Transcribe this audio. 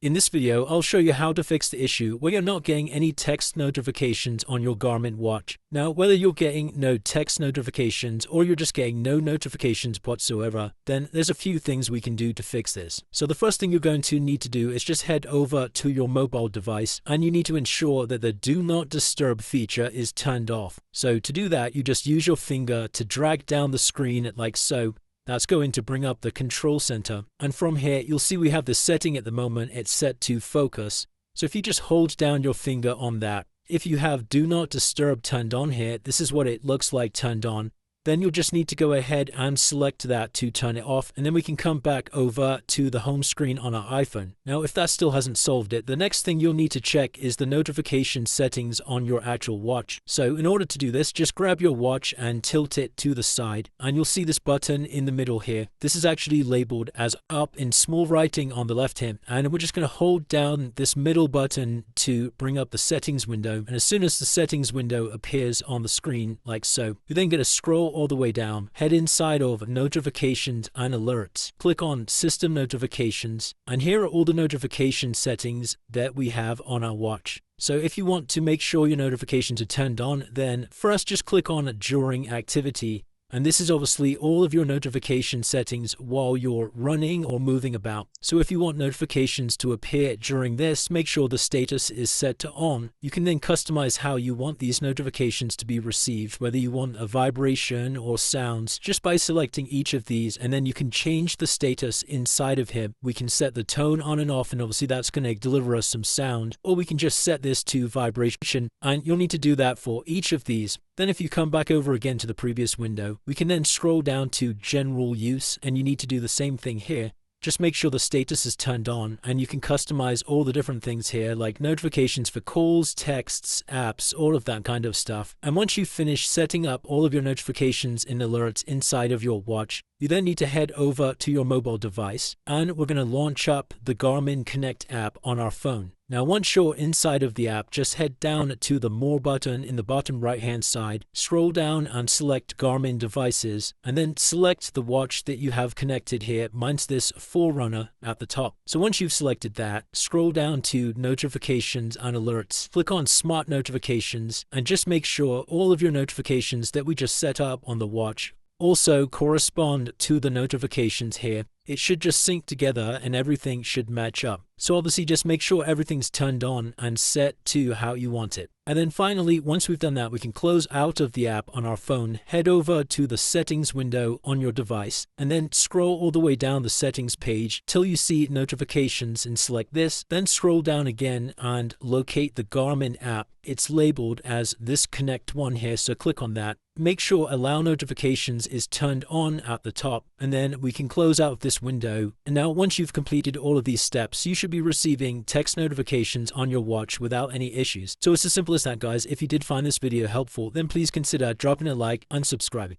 In this video, I'll show you how to fix the issue where you're not getting any text notifications on your Garmin watch. Now, whether you're getting no text notifications or you're just getting no notifications whatsoever, then there's a few things we can do to fix this. So the first thing you're going to need to do is just head over to your mobile device and you need to ensure that the Do Not Disturb feature is turned off. So to do that, you just use your finger to drag down the screen like so. That's going to bring up the control center. And from here, you'll see we have the setting at the moment. It's set to focus. So if you just hold down your finger on that, if you have Do Not Disturb turned on here, this is what it looks like turned on. Then you'll just need to go ahead and select that to turn it off, and then we can come back over to the home screen on our iPhone. Now, if that still hasn't solved it, the next thing you'll need to check is the notification settings on your actual watch. So in order to do this, just grab your watch and tilt it to the side, and you'll see this button in the middle here. This is actually labeled as up in small writing on the left here, and we're just going to hold down this middle button to bring up the settings window, and as soon as the settings window appears on the screen like so, you're then going to scroll all the way down, head inside of notifications and alerts, click on system notifications, and here are all the notification settings that we have on our watch. So if you want to make sure your notifications are turned on, then first just click on during activity. And this is obviously all of your notification settings while you're running or moving about. So if you want notifications to appear during this, make sure the status is set to on. You can then customize how you want these notifications to be received, whether you want a vibration or sounds, just by selecting each of these, and then you can change the status inside of here. We can set the tone on and off, and obviously that's going to deliver us some sound, or we can just set this to vibration, and you'll need to do that for each of these. Then if you come back over again to the previous window, we can then scroll down to general use, and you need to do the same thing here. Just make sure the status is turned on, and you can customize all the different things here like notifications for calls, texts, apps, all of that kind of stuff. And once you've finished setting up all of your notifications and alerts inside of your watch, you then need to head over to your mobile device, and we're going to launch up the Garmin Connect app on our phone. Now, once you're inside of the app, just head down to the More button in the bottom right-hand side, scroll down and select Garmin Devices, and then select the watch that you have connected here. Mine's this Forerunner at the top. So once you've selected that, scroll down to Notifications and Alerts, click on Smart Notifications, and just make sure all of your notifications that we just set up on the watch also correspond to the notifications here. It should just sync together and everything should match up. So obviously just make sure everything's turned on and set to how you want it. And then finally, once we've done that, we can close out of the app on our phone, head over to the settings window on your device, and then scroll all the way down the settings page till you see notifications and select this. Then scroll down again and locate the Garmin app. It's labeled as this Connect one here, so click on that. Make sure Allow Notifications is turned on at the top, and then we can close out of this window. And now once you've completed all of these steps, you should be receiving text notifications on your watch without any issues. So it's as simple as that, guys. If you did find this video helpful, then please consider dropping a like and subscribing.